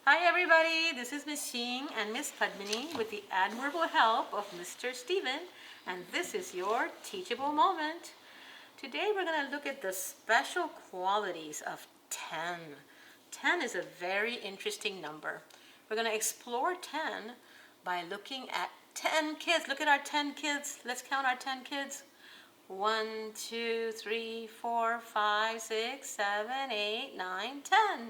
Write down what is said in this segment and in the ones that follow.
Hi everybody, this is Miss Shing and Miss Padmini with the admirable help of Mr. Stephen, and this is your teachable moment. Today we're going to look at the special qualities of 10. 10 is a very interesting number. We're going to explore 10 by looking at 10 kids. Look at our 10 kids. Let's count our 10 kids. 1, 2, 3, 4, 5, 6, 7, 8, 9, 10.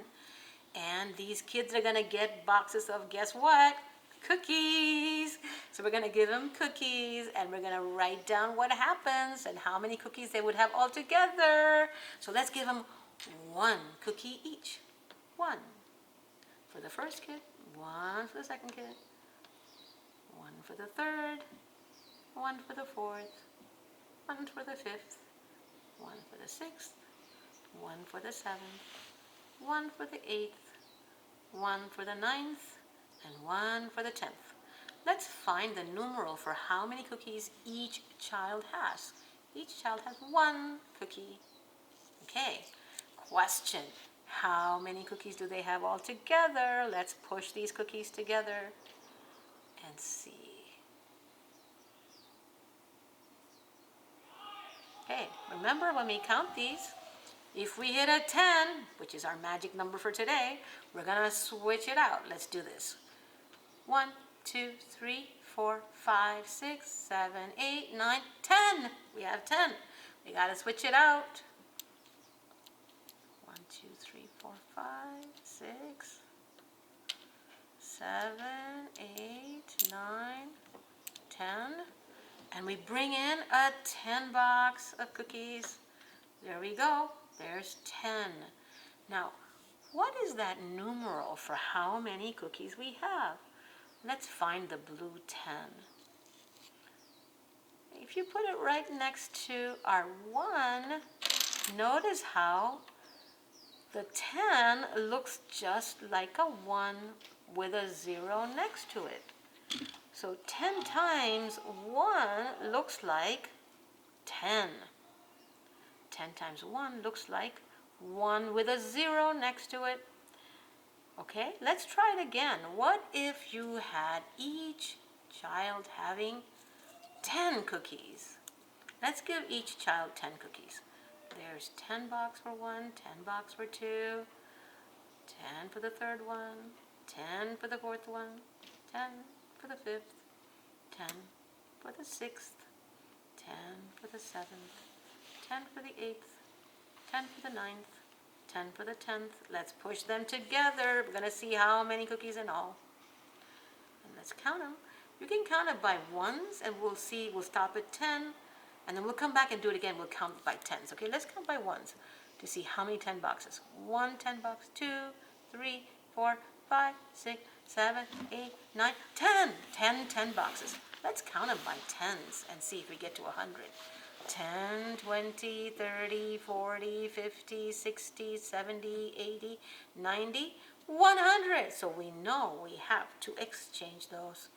And these kids are going to get boxes of, guess what? Cookies. So we're going to give them cookies and we're going to write down what happens and how many cookies they would have all together. So let's give them one cookie each. One for the first kid, one for the second kid, one for the third, one for the fourth, one for the fifth, one for the sixth, one for the seventh, one for the eighth, one for the ninth, and one for the 10th. Let's find the numeral for how many cookies each child has. Each child has one cookie. Okay, question. How many cookies do they have all together? Let's push these cookies together and see. Okay, remember when we count these, if we hit a 10, which is our magic number for today, we're going to switch it out. Let's do this. 1, 2, 3, 4, 5, 6, 7, 8, 9, 10. We have 10. We got to switch it out. 1, 2, 3, 4, 5, 6, 7, 8, 9, 10. And we bring in a 10 box of cookies. There we go. There's 10. Now, what is that numeral for how many cookies we have? Let's find the blue 10. If you put it right next to our 1, notice how the 10 looks just like a 1 with a 0 next to it. So 10 times 1 looks like 10. 10 times 1 looks like 1 with a 0 next to it. Okay, let's try it again. What if you had each child having 10 cookies? Let's give each child 10 cookies. There's 10 box for 1, 10 box for 2, 10 for the third one, 10 for the fourth one, 10 for the fifth, 10 for the sixth, 10 for the seventh, 10 for the eighth, 10 for the ninth, 10 for the 10th. Let's push them together. We're going to see how many cookies in all. And let's count them. You can count it by ones and we'll see, we'll stop at 10 and then we'll come back and do it again. We'll count by tens. Okay, let's count by ones to see how many 10 boxes. 1 10 box, 2, 3, 4, 5, 6, 7, 8, 9, 10. 10 boxes. Let's count them by tens and see if we get to 100. 10, 20, 30, 40, 50, 60, 70, 80, 90, 100. So we know we have to exchange those.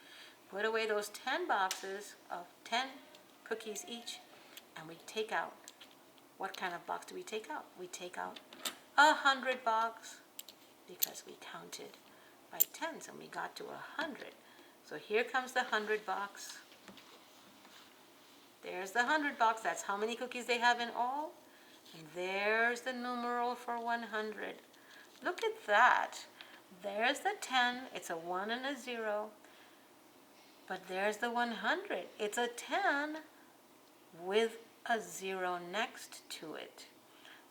Put away those 10 boxes of 10 cookies each, and we take out, what kind of box do we take out? We take out 100 box because we counted by tens and we got to 100. So here comes the 100 box. There's the 100 box. That's how many cookies they have in all. And there's the numeral for 100. Look at that. There's the 10. It's a 1 and a 0. But there's the 100. It's a 10 with a 0 next to it.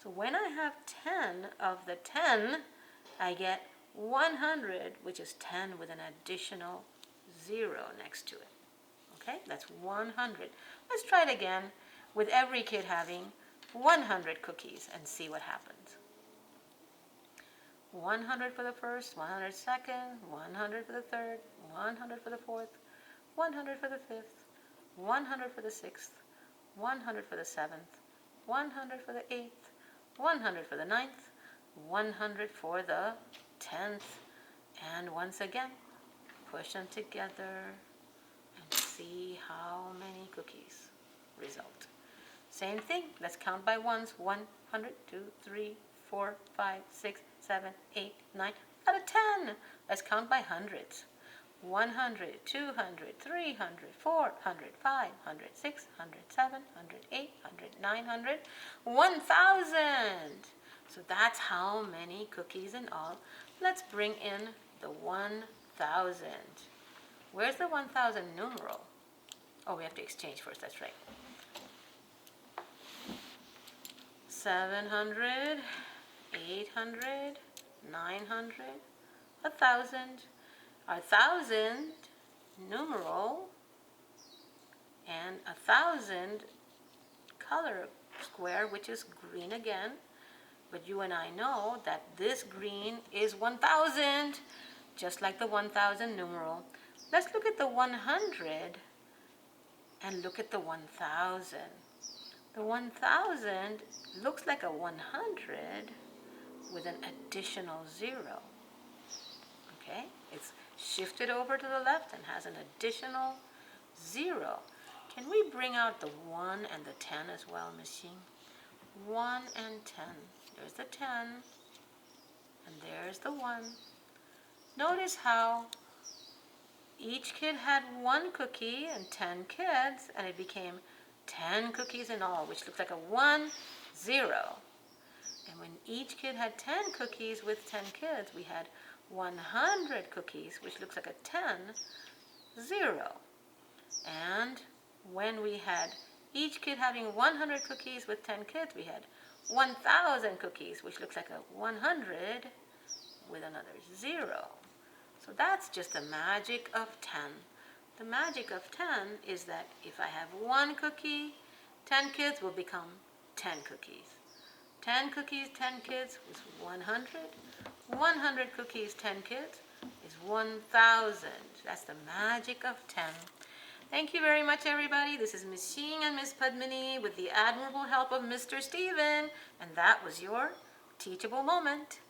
So when I have 10 of the 10, I get 100, which is 10 with an additional 0 next to it. Okay, that's 100. Let's try it again with every kid having 100 cookies and see what happens. 100 for the first, 100 second, 100 for the third, 100 for the fourth, 100 for the fifth, 100 for the sixth, 100 for the seventh, 100 for the eighth, 100 for the ninth, 100 for the 10th. And once again, push them together and see how many cookies result. Same thing, let's count by ones. 100, 2, 3, 4, 5, 6, 7, 8, 9. Got a 10. Let's count by hundreds. 100, 200, 300, 400, 500, 600, 700, 800, 900, 1,000. So that's how many cookies in all. Let's bring in the 1,000. Where's the 1,000 numeral? Oh, we have to exchange first, that's right. 700, 800, 900, 1,000. Our 1,000 numeral and 1,000 color square, which is green again. But you and I know that this green is 1,000, just like the 1,000 numeral. Let's look at the 100 and look at the 1,000. The 1,000 looks like a 100 with an additional 0. Okay, it's shifted over to the left and has an additional 0. Can we bring out the 1 and the 10 as well, Miss Ying? 1 and 10. There's the 10, and there's the 1. Notice how each kid had 1 cookie and 10 kids, and it became 10 cookies in all, which looks like a 1, 0. And when each kid had 10 cookies with 10 kids, we had 100 cookies, which looks like a 10, 0. And when we had each kid having 100 cookies with 10 kids, we had 1,000 cookies, which looks like a 100 with another 0. So that's just the magic of 10. The magic of 10 is that if I have 1 cookie, 10 kids will become 10 cookies. 10 cookies, 10 kids is 100. 100 cookies, 10 kids is 1,000. That's the magic of 10. Thank you very much, everybody. This is Miss Ying and Miss Padmini with the admirable help of Mr. Steven. And that was your teachable moment.